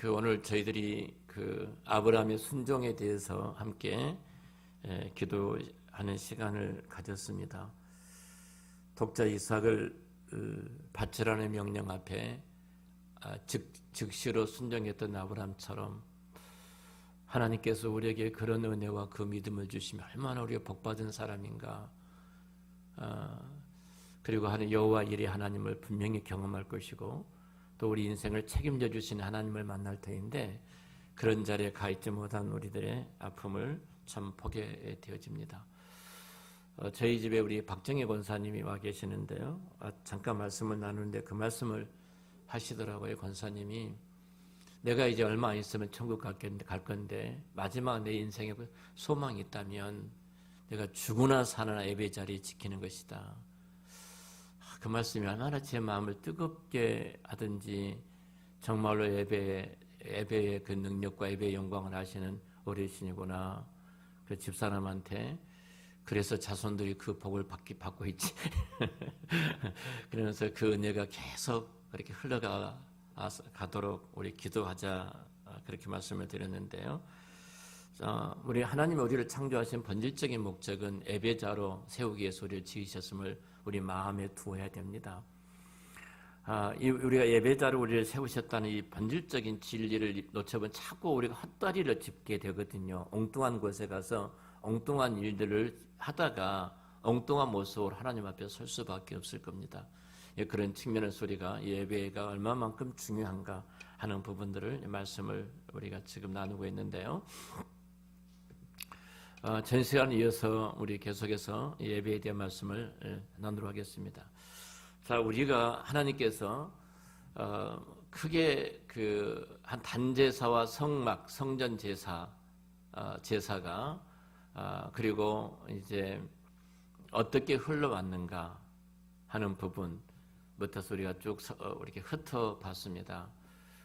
오늘 저희들이 아브라함의 순종에 대해서 함께 기도하는 시간을 가졌습니다. 독자 이삭을 바치라는 명령 앞에 즉시로 순종했던 아브라함처럼 하나님께서 우리에게 그런 은혜와 그 믿음을 주시면 얼마나 우리가 복받은 사람인가. 그리고 여호와 일의 하나님을 분명히 경험할 것이고 또 우리 인생을 책임져 주신 하나님을 만날 터인데 그런 자리에 가 있지 못한 우리들의 아픔을 참 보게 되어집니다. 저희 집에 우리 박정희 권사님이 와 계시는데요. 잠깐 말씀을 나누는데 그 말씀을 하시더라고요. 권사님이 내가 이제 얼마 안 있으면 천국 갈 건데 마지막 내 인생에 소망이 있다면 내가 죽으나 사나 예배 자리 지키는 것이다. 그 말씀이 얼마나 제 마음을 뜨겁게 하든지 정말로 예배의 그 능력과 예배의 영광을 아시는 어르신이구나. 그 집사람한테 그래서 자손들이 그 복을 받고 있지. 그러면서 그 은혜가 계속 그렇게 흘러가도록 우리 기도하자 그렇게 말씀을 드렸는데요. 우리 하나님이 우리를 창조하신 본질적인 목적은 예배자로 세우기 위해서 우리를 지으셨음을 우리 마음에 두어야 됩니다. 우리가 예배자로 우리를 세우셨다는 이 본질적인 진리를 놓쳐보면 자꾸 우리가 헛다리를 짚게 되거든요. 엉뚱한 곳에 가서 엉뚱한 일들을 하다가 엉뚱한 모습으로 하나님 앞에 설 수밖에 없을 겁니다. 그런 측면에서 우리가 예배가 얼마만큼 중요한가 하는 부분들을 말씀을 우리가 지금 나누고 있는데요. 전 시간 이어서 우리 계속해서 예배에 대한 말씀을 나누도록 하겠습니다. 자, 우리가 하나님께서 크게 한 단제사와 성막, 성전 제사가 그리고 이제 어떻게 흘러왔는가 하는 부분부터 우리가 쭉 이렇게 흩어봤습니다.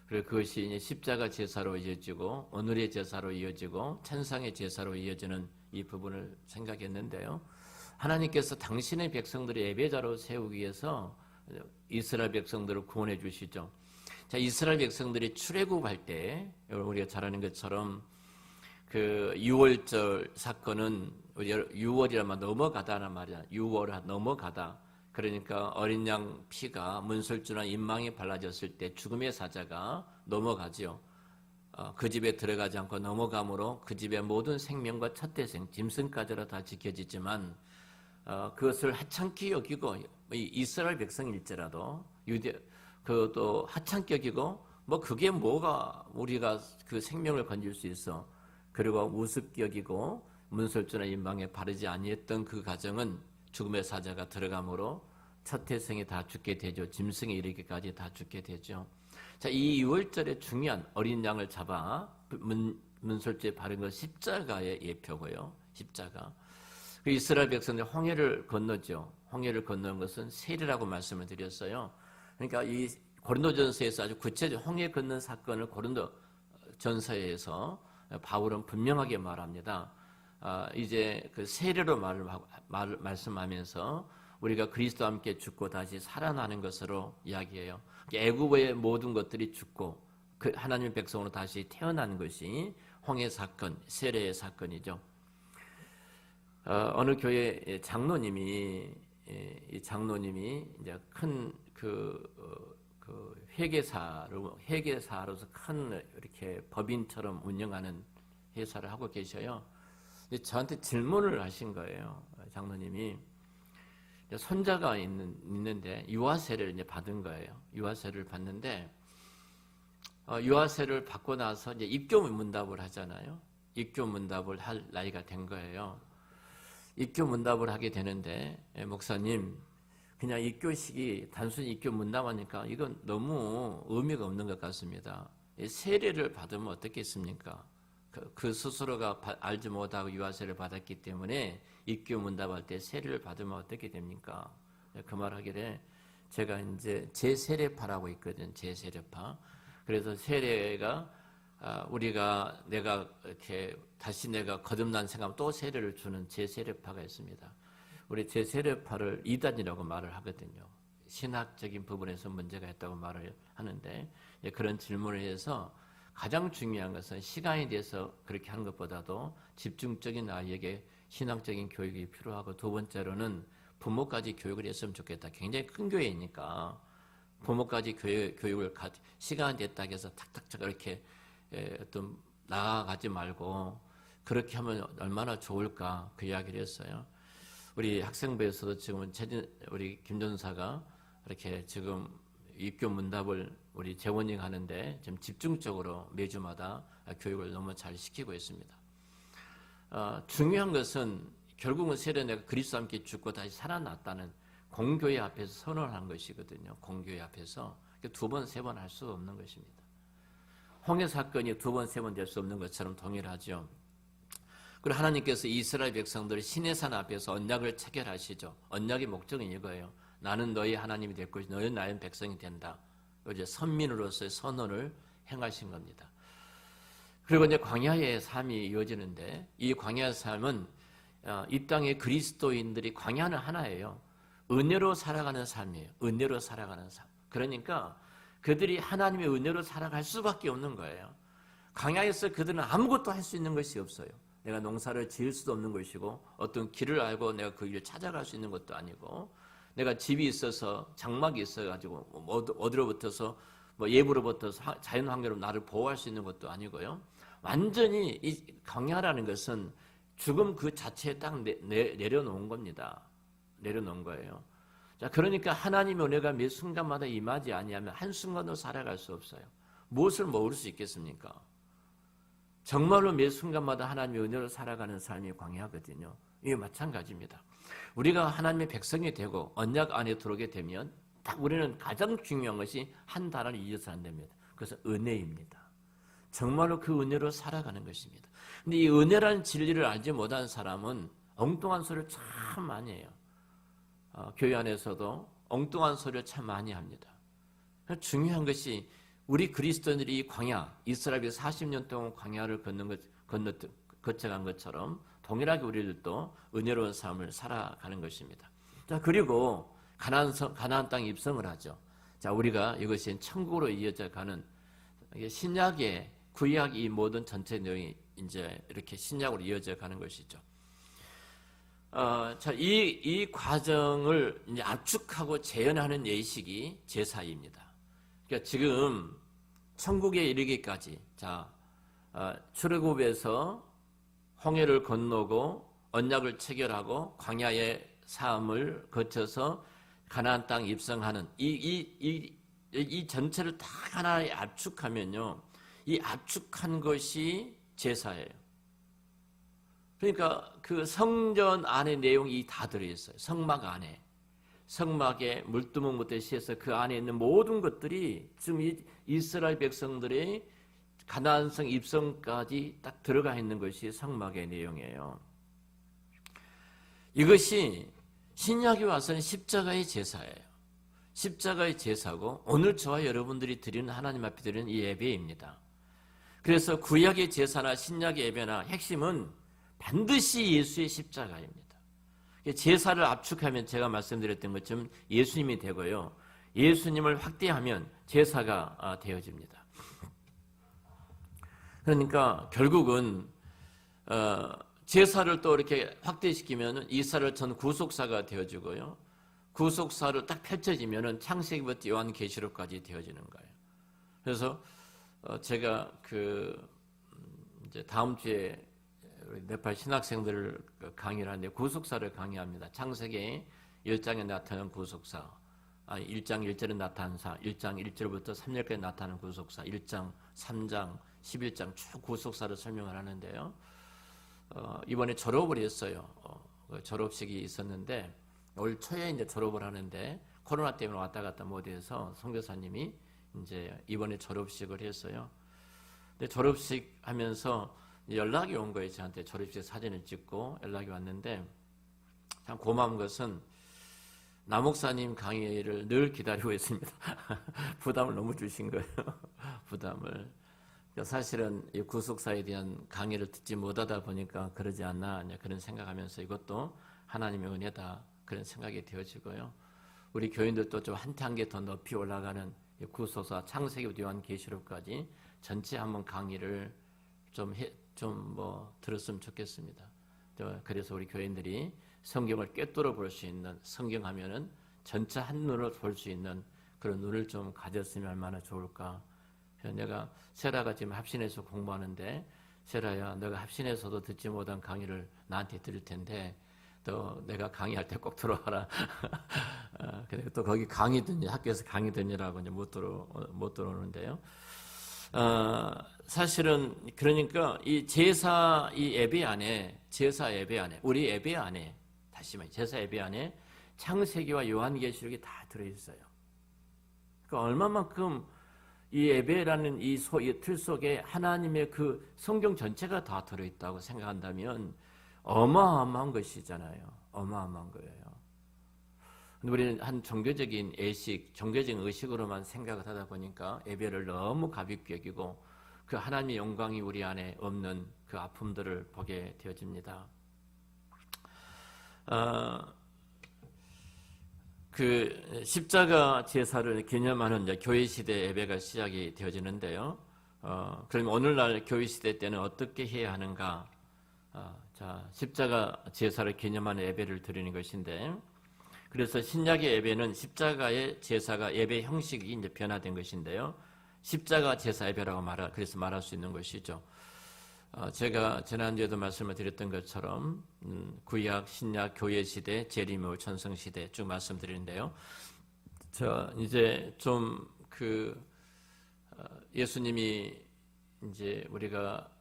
그리고 그것이 이제 십자가 제사로 이어지고 오늘의 제사로 이어지고 천상의 제사로 이어지는 이 부분을 생각했는데요. 하나님께서 당신의 백성들을 예배자로 세우기 위해서 이스라엘 백성들을 구원해 주시죠. 자, 이스라엘 백성들이 출애굽할 때 우리가 잘 아는 것처럼 그 유월절 사건은 6월이라면 넘어가다란 말이야. 6월 넘어가다. 그러니까 어린 양 피가 문설주나 인망에 발라졌을 때 죽음의 사자가 넘어가지요. 그 집에 들어가지 않고 넘어감으로 그 집의 모든 생명과 첫 태생, 짐승까지로 다 지켜지지만 그것을 하찮게 여기고 이스라엘 백성일지라도 그것도 하찮게 여기고 그게 뭐가 우리가 그 생명을 건질 수 있어. 그리고 우습게 여기고 문설주나 인망에 바르지 아니했던 그 가정은 죽음의 사자가 들어가므로 첫 태생이 다 죽게 되죠. 짐승에 이르기까지 다 죽게 되죠. 자, 이 6월절에 중요한 어린 양을 잡아 문설주에 바른 것 십자가의 예표고요. 십자가. 이스라엘 백성들 홍해를 건너죠. 홍해를 건너는 것은 세례라고 말씀을 드렸어요. 그러니까 이 고린도전서에서 아주 구체적 홍해 건넌 사건을 고린도전서에서 바울은 분명하게 말합니다. 이제 그 세례로 말씀하면서 우리가 그리스도와 함께 죽고 다시 살아나는 것으로 이야기해요. 애굽의 모든 것들이 죽고 그 하나님의 백성으로 다시 태어나는 것이 홍해 사건, 세례의 사건이죠. 어느 교회 장로님이 이제 큰 회계사로서 큰 이렇게 법인처럼 운영하는 회사를 하고 계셔요. 저한테 질문을 하신 거예요. 장로님이 손자가 있는데 유아세를 이제 받은 거예요. 유아세를 받는데 유아세를 받고 나서 이제 입교 문답을 하잖아요. 입교 문답을 할 나이가 된 거예요. 입교 문답을 하게 되는데 목사님 그냥 입교식이 단순히 입교 문답하니까 이건 너무 의미가 없는 것 같습니다. 세례를 받으면 어떻겠습니까? 그 스스로가 알지 못하고 유아세를 받았기 때문에 입교 문답할 때 세례를 받으면 어떻게 됩니까? 그 말하기를 제가 이제 제세례파라고 있거든. 제세례파. 그래서 세례가 내가 이렇게 다시 내가 거듭난 생각하면 또 세례를 주는 제세례파가 있습니다. 우리 제세례파를 이단이라고 말을 하거든요. 신학적인 부분에서 문제가 있다고 말을 하는데 그런 질문을 해서 가장 중요한 것은 시간에 대해서 그렇게 하는 것보다도 집중적인 아이에게 신앙적인 교육이 필요하고, 두 번째로는 부모까지 교육을 했으면 좋겠다. 굉장히 큰 교회이니까 부모까지 교육을 시간 됐다고 해서 탁탁탁 이렇게 어떤 나아가지 말고 그렇게 하면 얼마나 좋을까, 그 이야기를 했어요. 우리 학생부에서도 지금은 우리 김 전사가 이렇게 지금 입교 문답을 우리 재원이 하는데 좀 집중적으로 매주마다 교육을 너무 잘 시키고 있습니다. 중요한 것은 결국은 세례내가 그리스도와 함께 죽고 다시 살아났다는 공교회 앞에서 선언한 것이거든요. 공교회 앞에서 두 번, 세 번 할 수 없는 것입니다. 홍해 사건이 두 번, 세 번 될 수 없는 것처럼 동일하죠. 그리고 하나님께서 이스라엘 백성들을 시내산 앞에서 언약을 체결하시죠. 언약의 목적은 이거예요. 나는 너희 하나님이 될 것이고 너희는 나의 백성이 된다. 이제 선민으로서의 선언을 행하신 겁니다. 그리고 이제 광야의 삶이 이어지는데, 이 광야의 삶은 이 땅의 그리스도인들이, 광야는 하나예요. 은혜로 살아가는 삶이에요. 은혜로 살아가는 삶. 그러니까 그들이 하나님의 은혜로 살아갈 수밖에 없는 거예요. 광야에서 그들은 아무것도 할 수 있는 것이 없어요. 내가 농사를 지을 수도 없는 것이고, 어떤 길을 알고 내가 그 길을 찾아갈 수 있는 것도 아니고, 내가 집이 있어서 장막이 있어가지고 어디로부터서 예부로부터서 자연 환경으로 나를 보호할 수 있는 것도 아니고요. 완전히 이 광야라는 것은 죽음 그 자체에 딱 내려놓은 겁니다. 내려놓은 거예요. 자, 그러니까 하나님의 은혜가 매 순간마다 임하지 아니하면 한순간도 살아갈 수 없어요. 무엇을 모을 수 있겠습니까? 정말로 매 순간마다 하나님의 은혜로 살아가는 삶이 광야거든요. 이게 마찬가지입니다. 우리가 하나님의 백성이 되고 언약 안에 들어오게 되면 딱 우리는 가장 중요한 것이 한 단어를 잊어서 안 됩니다. 그래서 은혜입니다. 정말로 그 은혜로 살아가는 것입니다. 근데 이 은혜라는 진리를 알지 못한 사람은 엉뚱한 소리를 참 많이 해요. 교회 안에서도 엉뚱한 소리를 참 많이 합니다. 중요한 것이 우리 그리스도인들이 이 광야, 이스라엘이 40년 동안 광야를 거쳐간 것처럼 동일하게 우리들도 은혜로운 삶을 살아가는 것입니다. 자, 그리고 가나안 땅에 입성을 하죠. 자, 우리가 이것이 천국으로 이어져 가는 신약의 구약 이 모든 전체 내용이 이제 이렇게 신약으로 이어져 가는 것이죠. 자, 이 과정을 이제 압축하고 재현하는 예식이 제사입니다. 그러니까 지금 천국에 이르기까지, 자, 출애굽에서 홍해를 건너고 언약을 체결하고 광야의 삶을 거쳐서 가나안 땅 입성하는 이 전체를 다 하나에 압축하면요, 이 압축한 것이 제사예요. 그러니까 그 성전 안의 내용이 다 들어있어요. 성막 안에. 성막의 물두멍부터 시해서 그 안에 있는 모든 것들이 지금 이 이스라엘 백성들의 가나안성 입성까지 딱 들어가 있는 것이 성막의 내용이에요. 이것이 신약에 와서는 십자가의 제사예요. 십자가의 제사고 오늘 저와 여러분들이 드리는 하나님 앞에 드리는 이 예배입니다. 그래서 구약의 제사나 신약의 예배나 핵심은 반드시 예수의 십자가입니다. 제사를 압축하면 제가 말씀드렸던 것처럼 예수님이 되고요. 예수님을 확대하면 제사가 되어집니다. 그러니까 결국은 제사를 또 이렇게 확대시키면 이스라엘 전 구속사가 되어지고요. 구속사를 딱 펼쳐지면 창세기부터 요한계시록까지 되어지는 거예요. 그래서 제가 이제 다음 주에 네팔 신학생들을 강의를 하는데 구속사를 강의합니다. 창세기 1장에 나타나는 구속사, 1장 1절에 나타나는 1장 1절부터 3절까지 나타나는 구속사, 1장, 3장, 11장 쭉 구속사를 설명을 하는데요. 이번에 졸업을 했어요. 졸업식이 있었는데 올 초에 이제 졸업을 하는데 코로나 때문에 왔다 갔다 못해서 선교사님이 이제 이번에 졸업식을 했어요. 근데 졸업식 하면서 연락이 온 거예요. 저한테 졸업식 사진을 찍고 연락이 왔는데 참 고마운 것은 나 목사님 강의를 늘 기다리고 있습니다. 부담을 너무 주신 거예요. 부담을. 사실은 이 구속사에 대한 강의를 듣지 못하다 보니까 그러지 않나 그런 생각하면서 이것도 하나님의 은혜다 그런 생각이 되어지고요. 우리 교인들도 좀 한 단계 더 높이 올라가는 구속사 창세기부터 요한계시록까지 전체 한번 강의를 좀 들었으면 좋겠습니다. 그래서 우리 교인들이 성경을 꿰뚫어 볼 수 있는, 성경하면은 전체 한눈으로 볼 수 있는 그런 눈을 좀 가졌으면 얼마나 좋을까. 내가 세라가 지금 합신에서 공부하는데, 세라야, 너가 합신에서도 듣지 못한 강의를 나한테 들을 텐데 또 내가 강의할 때 꼭 들어와라. 근데 또 거기 강의 듣니, 학교에서 강의 듣니라고 이제 못 들어오는데요. 사실은 그러니까 이 제사 이 예배 안에, 제사 예배 안에, 우리 예배 안에, 다시 말해 제사 예배 안에 창세기와 요한계시록이 다 들어있어요. 그러니까 얼마만큼 이 예배라는 이 틀 속에 하나님의 그 성경 전체가 다 들어있다고 생각한다면 어마어마한 것이잖아요. 어마어마한 거예요. 우리는 한 종교적인 예식, 종교적인 의식으로만 생각을 하다 보니까 예배를 너무 가볍게 여기고 그 하나님의 영광이 우리 안에 없는 그 아픔들을 보게 되어집니다. 그 십자가 제사를 기념하는 이제 교회 시대 예배가 시작이 되어지는데요. 그럼 오늘날 교회 시대 때는 어떻게 해야 하는가? 자, 십자가 제사를 기념하는 예배를 드리는 것인데, 그래서 신약의 예배는 십자가의 제사가 예배 형식이 이제 변화된 것인데요. 십자가 제사 예배라고 그래서 말할 수 있는 것이죠. 제가 지난주에도 말씀을 드렸던 것처럼 구약, 신약, 교회 시대, 재림의 천성 시대 쭉 말씀드리는데요. 이제 좀 예수님이 이제 우리가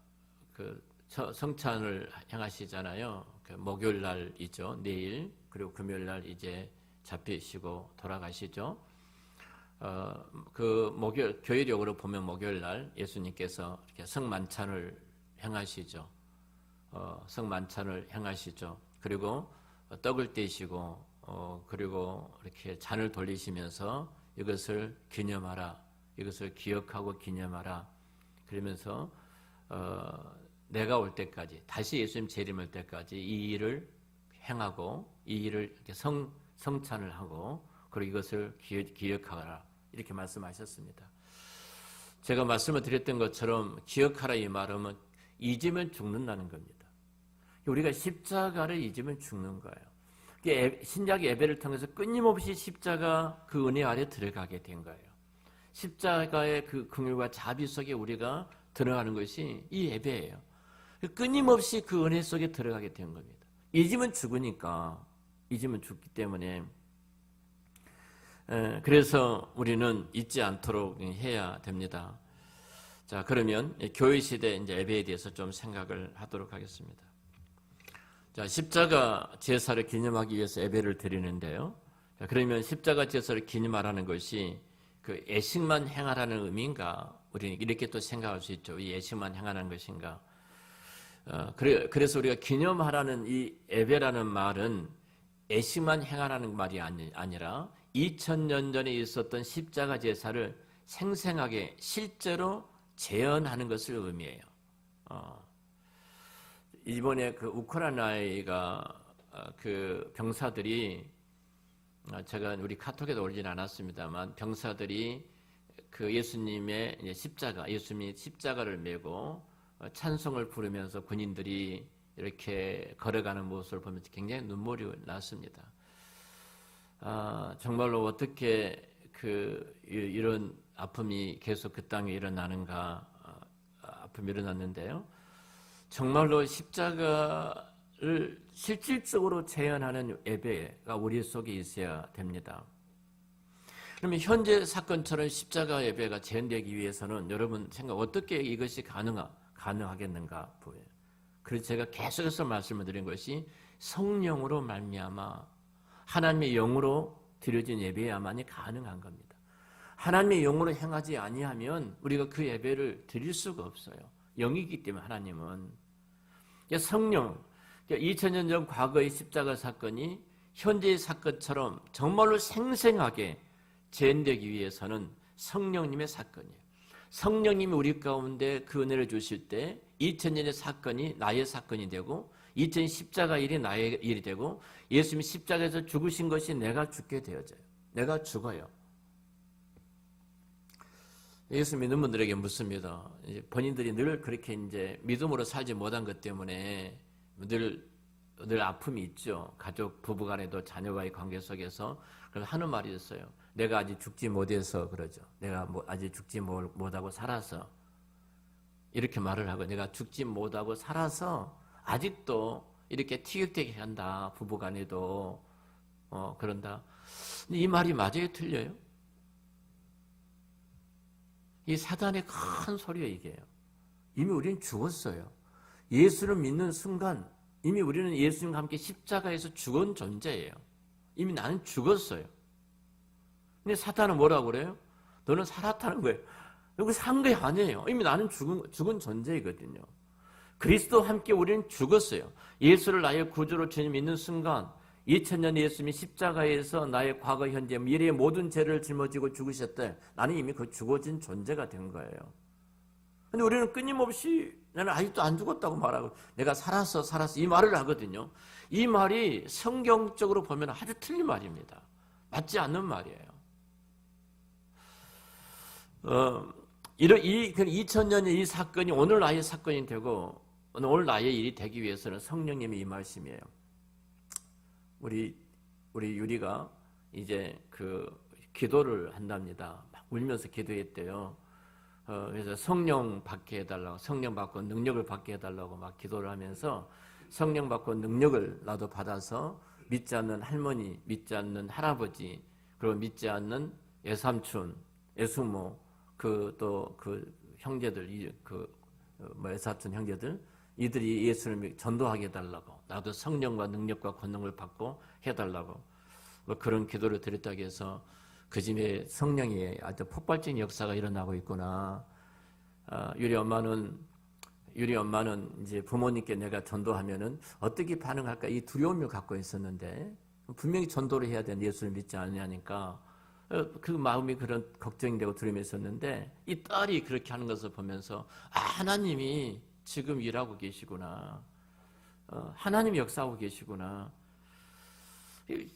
그 성찬을 행하시잖아요. 그 목요일 날이죠. 내일, 그리고 금요일 날 이제 잡히시고 돌아가시죠. 그 교회력으로 보면 목요일 날 예수님께서 이렇게 성만찬을 행하시죠. 성만찬을 행하시죠. 그리고 떡을 떼시고 그리고 이렇게 잔을 돌리시면서 이것을 기념하라. 이것을 기억하고 기념하라. 그러면서 내가 올 때까지, 다시 예수님 재림할 때까지 이 일을 행하고 이 일을 이렇게 성찬을 하고 그리고 이것을 기억하라. 이렇게 말씀하셨습니다. 제가 말씀을 드렸던 것처럼 기억하라 이 말은 잊으면 죽는다는 겁니다. 우리가 십자가를 잊으면 죽는 거예요. 신약 예배를 통해서 끊임없이 십자가 그 은혜 아래 들어가게 된 거예요. 십자가의 그 긍휼과 자비 속에 우리가 들어가는 것이 이 예배예요. 끊임없이 그 은혜 속에 들어가게 된 겁니다. 잊으면 죽으니까, 잊으면 죽기 때문에 그래서 우리는 잊지 않도록 해야 됩니다. 자, 그러면 교회 시대 이제 예배에 대해서 좀 생각을 하도록 하겠습니다. 자, 십자가 제사를 기념하기 위해서 예배를 드리는데요. 자, 그러면 십자가 제사를 기념하라는 것이 그 예식만 행하라는 의미인가? 우리는 이렇게 또 생각할 수 있죠. 이 예식만 행하라는 것인가? 그래서 우리가 기념하라는 이 예배라는 말은 예식만 행하라는 말이 아니라 2000년 전에 있었던 십자가 제사를 생생하게 실제로 재현하는 것을 의미해요. 이번에 그 우크라이나가 그 병사들이, 제가 우리 카톡에도 올리진 않았습니다만, 병사들이 그 예수님의 십자가, 예수님이 십자가를 메고 찬송을 부르면서 군인들이 이렇게 걸어가는 모습을 보면서 굉장히 눈물이 났습니다. 정말로 어떻게 이런 아픔이 계속 그 땅에 일어나는가, 아픔이 일어났는데요. 정말로 십자가를 실질적으로 재현하는 예배가 우리 속에 있어야 됩니다. 그러면 현재 사건처럼 십자가 예배가 재현되기 위해서는 여러분 생각 어떻게 이것이 가능하겠는가 보여요. 그래서 제가 계속해서 말씀을 드린 것이 성령으로 말미암아 하나님의 영으로 드려진 예배야만이 가능한 겁니다. 하나님의 영으로 행하지 아니하면 우리가 그 예배를 드릴 수가 없어요. 영이기 때문에 하나님은. 성령, 2000년 전 과거의 십자가 사건이 현재의 사건처럼 정말로 생생하게 재현되기 위해서는 성령님의 사건이에요. 성령님이 우리 가운데 그 은혜를 주실 때 2000년의 사건이 나의 사건이 되고 2000 십자가 일이 나의 일이 되고 예수님이 십자가에서 죽으신 것이 내가 죽게 되어져요. 내가 죽어요. 예수 믿는 분들에게 묻습니다. 이제 본인들이 늘 그렇게 이제 믿음으로 살지 못한 것 때문에 늘 아픔이 있죠. 가족, 부부간에도 자녀와의 관계 속에서. 그래서 하는 말이 있어요. 내가 아직 죽지 못해서 그러죠. 내가 아직 죽지 못하고 살아서. 이렇게 말을 하고, 내가 죽지 못하고 살아서 아직도 이렇게 티격태격 한다. 부부간에도 그런다. 근데 이 말이 맞아요, 틀려요? 이 사단의 큰 소리가 이게요. 이미 우리는 죽었어요. 예수를 믿는 순간 이미 우리는 예수님과 함께 십자가에서 죽은 존재예요. 이미 나는 죽었어요. 근데 사탄은 뭐라고 그래요? 너는 살았다는 거예요. 여기 산 게 아니에요. 이미 나는 죽은 존재이거든요. 그리스도와 함께 우리는 죽었어요. 예수를 나의 구주로 주님 믿는 순간 2000년 예수님이 십자가에서 나의 과거, 현재, 미래의 모든 죄를 짊어지고 죽으셨대. 나는 이미 그 죽어진 존재가 된 거예요. 근데 우리는 끊임없이 나는 아직도 안 죽었다고 말하고 내가 살았어 이 말을 하거든요. 이 말이 성경적으로 보면 아주 틀린 말입니다. 맞지 않는 말이에요. 이 2000년의 이 사건이 오늘 나의 사건이 되고 오늘 나의 일이 되기 위해서는 성령님의 이 말씀이에요. 우리 유리가 이제 그 기도를 한답니다. 막 울면서 기도했대요. 그래서 성령 받게 해달라고, 성령 받고 능력을 받게 해달라고 막 기도를 하면서 성령 받고 능력을 나도 받아서 믿지 않는 할머니, 믿지 않는 할아버지, 그리고 믿지 않는 외삼촌, 외숙모, 그 형제들, 외사촌 형제들, 이들이 예수를 전도하게 해달라고, 나도 성령과 능력과 권능을 받고 해달라고 그런 기도를 드렸다고 해서 그 집에 성령의 아주 폭발적인 역사가 일어나고 있구나. 유리 엄마는 이제 부모님께 내가 전도하면은 어떻게 반응할까 이 두려움을 갖고 있었는데 분명히 전도를 해야 되는 예수를 믿지 않느냐니까 그 마음이 그런 걱정이 되고 두려움이 있었는데 이 딸이 그렇게 하는 것을 보면서 하나님이 지금 일하고 계시구나. 하나님이 역사하고 계시구나.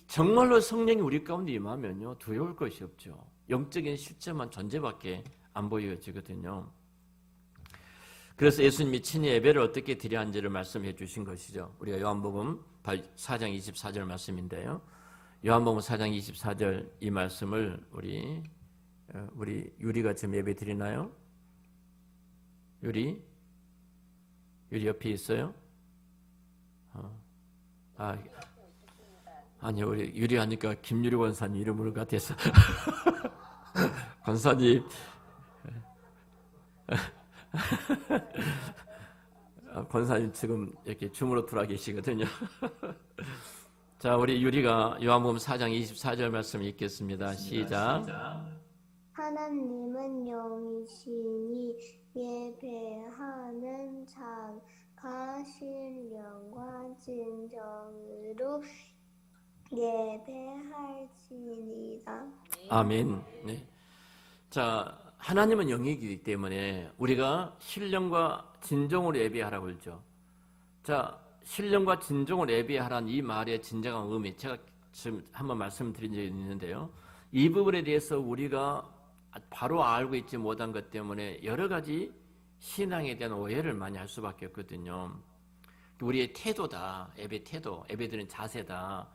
정말로 성령이 우리 가운데 임하면요 두려울 것이 없죠. 영적인 실제만 존재밖에 안 보여지거든요. 그래서 예수님이 친히 예배를 어떻게 드려야 하는지를 말씀해 주신 것이죠. 우리가 요한복음 4장 24절 말씀인데요. 요한복음 4장 24절 이 말씀을 우리 유리가 지금 예배 드리나요? 유리 옆에 있어요? 아니요, 우리 유리 하니까 김유리 권사님 이름을 같아서 권사님 권사님 지금 이렇게 줌으로 들어와 계시거든요. 자, 우리 유리가 요한복음 4장 24절 말씀 읽겠습니다. 시작. 하나님은 영이시니 예배하는 자가 신령과 진정으로 예배할지니라. 아멘. 네. 자, 하나님은 영이기 때문에 우리가 신령과 진정으로 예배하라고 그러죠. 자, 신령과 진정으로 예배하라는 이 말의 진정한 의미, 제가 지금 한번 말씀드린 적이 있는데요. 이 부분에 대해서 우리가 바로 알고 있지 못한 것 때문에 여러 가지 신앙에 대한 오해를 많이 할 수밖에 없거든요. 우리의 태도다, 예배 태도, 예배드리는 자세다.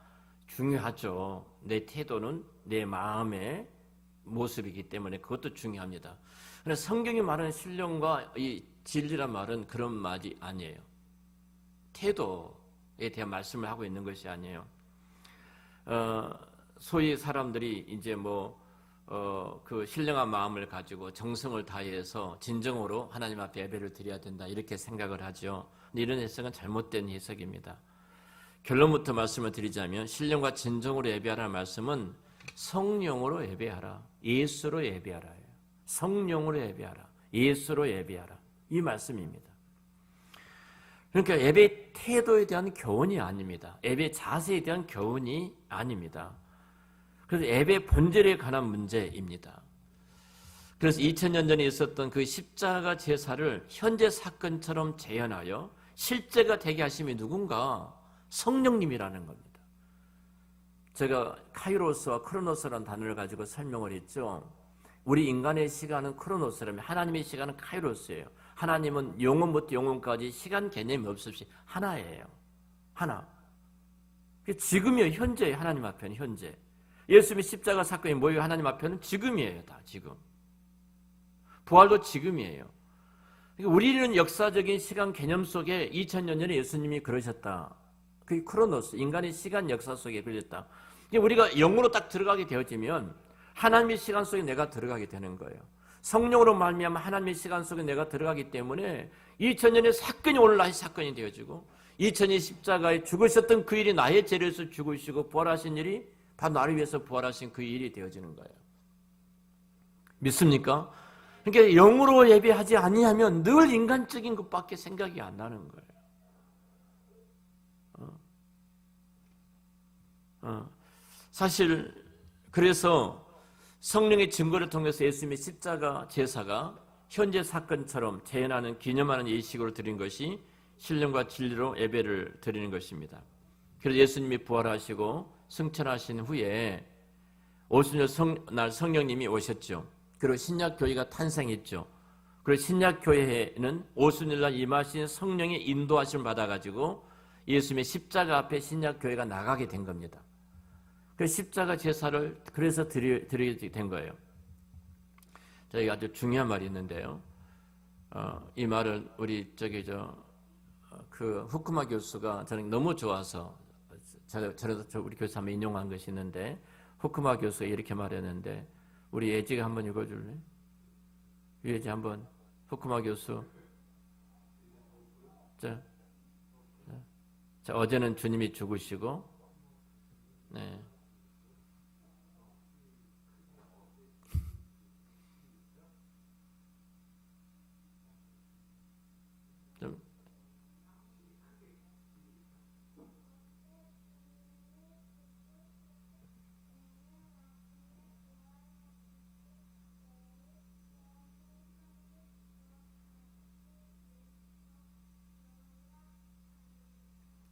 중요하죠. 내 태도는 내 마음의 모습이기 때문에 그것도 중요합니다. 그런데 성경이 말하는 신령과 이 진리란 말은 그런 말이 아니에요. 태도에 대한 말씀을 하고 있는 것이 아니에요. 소위 사람들이 이제 그 신령한 마음을 가지고 정성을 다해서 진정으로 하나님 앞에 예배를 드려야 된다 이렇게 생각을 하죠. 근데 이런 해석은 잘못된 해석입니다. 결론부터 말씀을 드리자면 신령과 진정으로 예배하라는 말씀은 성령으로 예배하라, 예수로 예배하라, 성령으로 예배하라, 예수로 예배하라 이 말씀입니다. 그러니까 예배 태도에 대한 교훈이 아닙니다. 예배 자세에 대한 교훈이 아닙니다. 그래서 예배 본질에 관한 문제입니다. 그래서 2000년 전에 있었던 그 십자가 제사를 현재 사건처럼 재현하여 실제가 되게 하심이 누군가? 성령님이라는 겁니다. 제가 카이로스와 크로노스라는 단어를 가지고 설명을 했죠. 우리 인간의 시간은 크로노스라면 하나님의 시간은 카이로스예요. 하나님은 영원부터 영원까지 시간 개념이 없이 하나예요. 하나. 지금이에요. 현재예요. 하나님 앞에는 현재. 예수님의 십자가 사건이 뭐예요? 하나님 앞에는 지금이에요. 다 지금. 부활도 지금이에요. 우리는 역사적인 시간 개념 속에 2000년 전에 예수님이 그러셨다. 그게 크로노스, 인간의 시간 역사 속에 그러셨다. 우리가 영으로 딱 들어가게 되어지면 하나님의 시간 속에 내가 들어가게 되는 거예요. 성령으로 말미암아 하나님의 시간 속에 내가 들어가기 때문에 2000년의 사건이 오늘 나의 사건이 되어지고 2000년 십자가에 죽으셨던 그 일이 나의 죄를 위해서 죽으시고 부활하신 일이 바로 나를 위해서 부활하신 그 일이 되어지는 거예요. 믿습니까? 그러니까 영으로 예배하지 아니하면 늘 인간적인 것밖에 생각이 안 나는 거예요. 사실 그래서 성령의 증거를 통해서 예수님의 십자가 제사가 현재 사건처럼 재현하는 기념하는 예식으로 드린 것이 신령과 진리로 예배를 드리는 것입니다. 그래서 예수님이 부활하시고 승천하신 후에 오순절 날 성령님이 오셨죠. 그리고 신약교회가 탄생했죠. 그리고 신약교회는 오순절날 임하신 성령의 인도하심을 받아가지고 예수님의 십자가 앞에 신약교회가 나가게 된 겁니다. 그 십자가 제사를 그래서 드리게 된 거예요. 저희가 아주 중요한 말이 있는데요. 이 말을 우리 그 후쿠마 교수가 저는 너무 좋아서 저도 우리 교수 한번 인용한 것이 있는데 후쿠마 교수가 이렇게 말했는데 우리 예지가 한번 읽어줄래? 예지 한번 후쿠마 교수. 자, 어제는 주님이 죽으시고, 네. 좀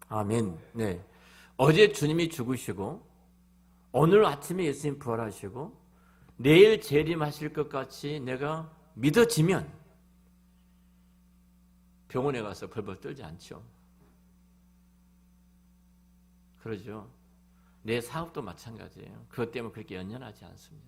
아멘. 네. 어제 주님이 죽으시고 오늘 아침에 예수님 부활하시고 내일 재림하실 것 같이 내가 믿어지면 병원에 가서 벌벌 떨지 않죠. 그러죠. 내 사업도 마찬가지예요. 그것 때문에 그렇게 연연하지 않습니다.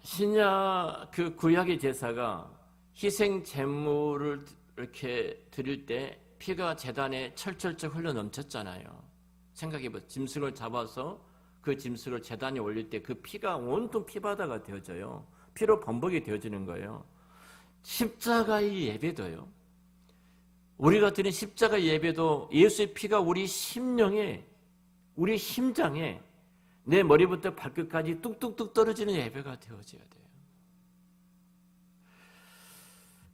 신약 그 구약의 제사가 희생 제물을 이렇게 드릴 때 피가 제단에 철철철 흘러 넘쳤잖아요. 생각해보세요. 짐승을 잡아서 그 짐승을 제단에 올릴 때 그 피가 온통 피바다가 되어져요. 피로 범벅이 되어지는 거예요. 십자가의 예배도요. 우리가 드린 십자가 예배도 예수의 피가 우리 심령에, 우리 심장에 내 머리부터 발끝까지 뚝뚝뚝 떨어지는 예배가 되어져야 돼요.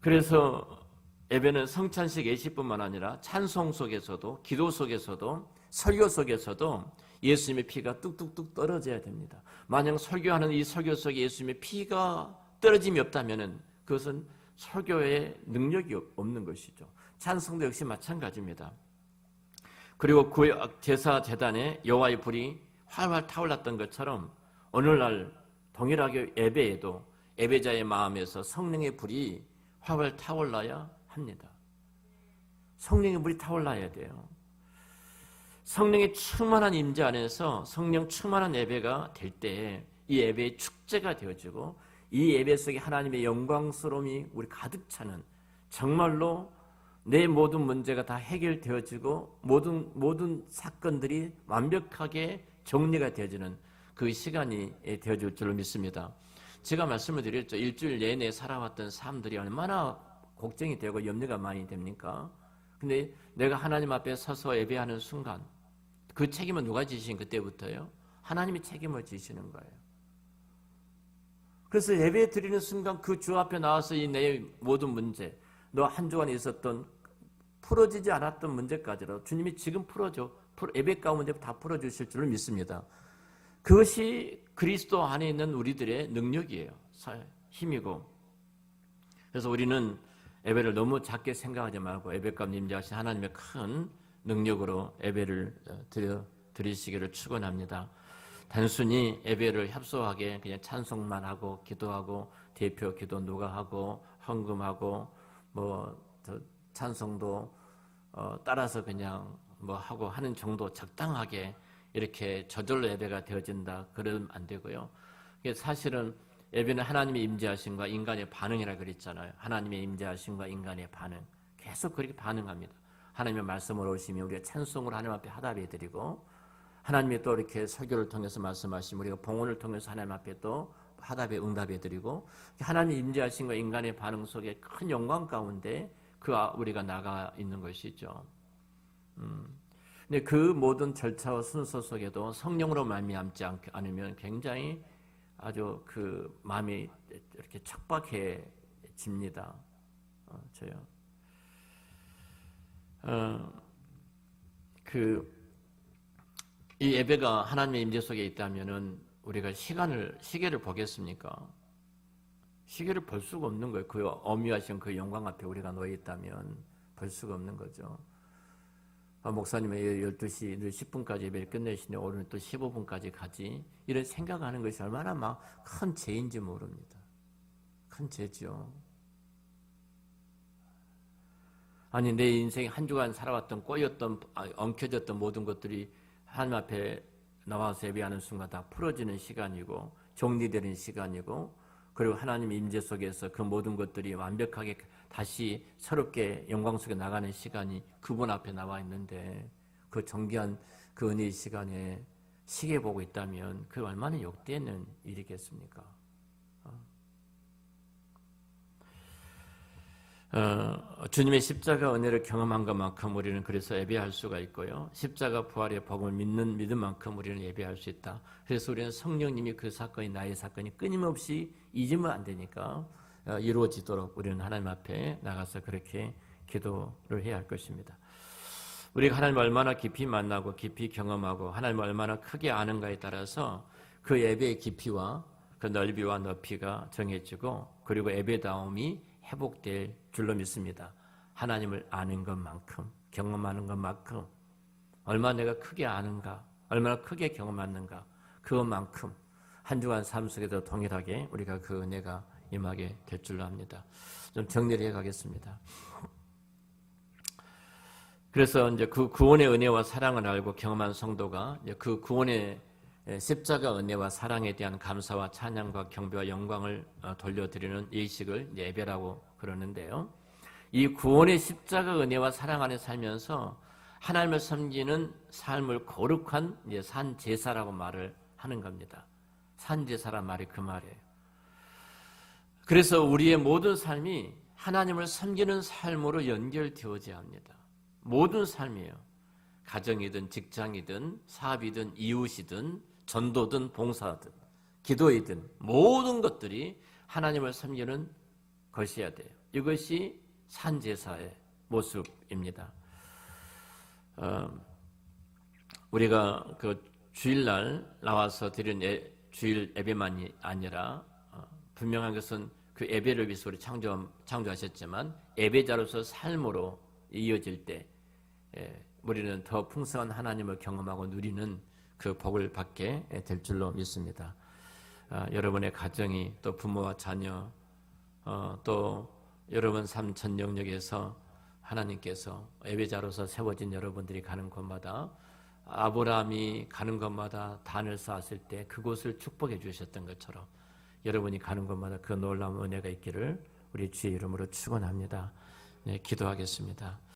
그래서 예배는 성찬식 예식뿐만 아니라 찬송 속에서도, 기도 속에서도, 설교 속에서도 예수님의 피가 뚝뚝뚝 떨어져야 됩니다. 만약 설교하는 이 설교 속에 예수님의 피가 떨어짐이 없다면 그것은 설교에 능력이 없는 것이죠. 찬송도 역시 마찬가지입니다. 그리고 구약 제사 제단에 여호와의 불이 활활 타올랐던 것처럼 오늘날 동일하게 예배에도 예배자의 마음에서 성령의 불이 활활 타올라야 합니다. 성령의 불이 타올라야 돼요. 성령의 충만한 임재 안에서 성령 충만한 예배가 될 때 이 예배의 축제가 되어지고 이 예배 속에 하나님의 영광스러움이 우리 가득 차는 정말로 내 모든 문제가 다 해결되어지고 모든 사건들이 완벽하게 정리가 되어지는 그 시간이 되어질 줄로 믿습니다. 제가 말씀을 드렸죠. 일주일 내내 살아왔던 사람들이 얼마나 걱정이 되고 염려가 많이 됩니까? 근데 내가 하나님 앞에 서서 예배하는 순간 그 책임은 누가 지신 그때부터요? 하나님이 책임을 지시는 거예요. 그래서 예배 드리는 순간 그 주 앞에 나와서 이 내 모든 문제, 너 한 주간 있었던 풀어지지 않았던 문제까지도 주님이 지금 예배 가운데 다 풀어주실 줄을 믿습니다. 그것이 그리스도 안에 있는 우리들의 능력이에요. 힘이고. 그래서 우리는 예배를 너무 작게 생각하지 말고 예배 가운데 임재하신 하나님의 큰 능력으로 예배를 드리시기를 축원합니다. 단순히 예배를 협소하게 그냥 찬송만 하고 기도하고 대표 기도 누가 하고 헌금하고 찬송도 따라서 그냥 하고 하는 정도 적당하게 이렇게 저절로 예배가 되어진다 그러면 안 되고요. 사실은 예배는 하나님의 임재하심과 인간의 반응이라 그랬잖아요. 하나님의 임재하심과 인간의 반응 계속 그렇게 반응합니다. 하나님의 말씀으로 오시면 우리가 찬송으로 하나님 앞에 화답해 드리고 하나님이 또 이렇게 설교를 통해서 말씀하시면 우리가 봉헌을 통해서 하나님 앞에 또 화답에 응답해 드리고 하나님의 임재하심과 인간의 반응 속에 큰 영광 가운데 우리가 나가 있는 것이죠. 근데 그 모든 절차와 순서 속에도 성령으로 말미암지 않으면 굉장히 아주 그 마음이 이렇게 척박해집니다. 이 예배가 하나님의 임재 속에 있다면은 우리가 시계를 보겠습니까? 시계를 볼 수가 없는 거예요. 그 어미하신 그 영광 앞에 우리가 놓여 있다면 볼 수가 없는 거죠. 목사님이 12시 10분까지 예배를 끝내시네 오늘 또 15분까지 가지 이런 생각하는 것이 얼마나 막 큰 죄인지 모릅니다. 큰 죄죠. 아니 내 인생 한 주간 살아왔던 꼬였던 엉켜졌던 모든 것들이 하나님 앞에 나와서 예배하는 순간 다 풀어지는 시간이고 정리되는 시간이고 그리고 하나님의 임재 속에서 그 모든 것들이 완벽하게 다시 새롭게 영광 속에 나가는 시간이 그분 앞에 나와 있는데 그 정귀한 그 은혜의 시간에 시계 보고 있다면 그 얼마나 욕되는 일이겠습니까? 주님의 십자가 은혜를 경험한 것만큼 우리는 그래서 예배할 수가 있고요. 십자가 부활의 복음을 믿는 만큼 우리는 예배할 수 있다. 그래서 우리는 성령님이 그 사건이 나의 사건이 끊임없이 잊으면 안 되니까 이루어지도록 우리는 하나님 앞에 나가서 그렇게 기도를 해야 할 것입니다. 우리가 하나님을 얼마나 깊이 만나고 깊이 경험하고 하나님을 얼마나 크게 아는가에 따라서 그 예배의 깊이와 그 넓이와 높이가 정해지고 그리고 예배다움이 회복될 줄로 믿습니다. 하나님을 아는 것만큼 경험하는 것만큼 얼마나 내가 크게 아는가 얼마나 크게 경험하는가 그것만큼 한 주간 삶 속에도 동일하게 우리가 그 은혜가 임하게 될 줄로 압니다. 좀 정리를 해가겠습니다. 그래서 이제 그 구원의 은혜와 사랑을 알고 경험한 성도가 이제 그 구원의 십자가 은혜와 사랑에 대한 감사와 찬양과 경배와 영광을 돌려드리는 예식을 예배라고 그러는데요. 이 구원의 십자가 은혜와 사랑 안에 살면서 하나님을 섬기는 삶을 거룩한 산 제사라고 말을 하는 겁니다. 산 제사란 말이 그 말이에요. 그래서 우리의 모든 삶이 하나님을 섬기는 삶으로 연결되어져야 합니다. 모든 삶이에요. 가정이든 직장이든 사업이든 이웃이든 전도든 봉사든 기도이든 모든 것들이 하나님을 섬기는 것이어야 돼요. 이것이 산제사의 모습입니다. 우리가 그 주일날 나와서 드리는 주일 예배만이 아니라 분명한 것은 그 예배를 위해서 우리 창조하셨지만 예배자로서 삶으로 이어질 때 우리는 더 풍성한 하나님을 경험하고 누리는 그 복을 받게 될 줄로 믿습니다. 여러분의 가정이 또 부모와 자녀 또 여러분 삶 전 영역에서 하나님께서 예배자로서 세워진 여러분들이 가는 곳마다 아브라함이 가는 곳마다 단을 쌓았을 때 그곳을 축복해 주셨던 것처럼 여러분이 가는 곳마다 그 놀라운 은혜가 있기를 우리 주의 이름으로 축원합니다. 네, 기도하겠습니다.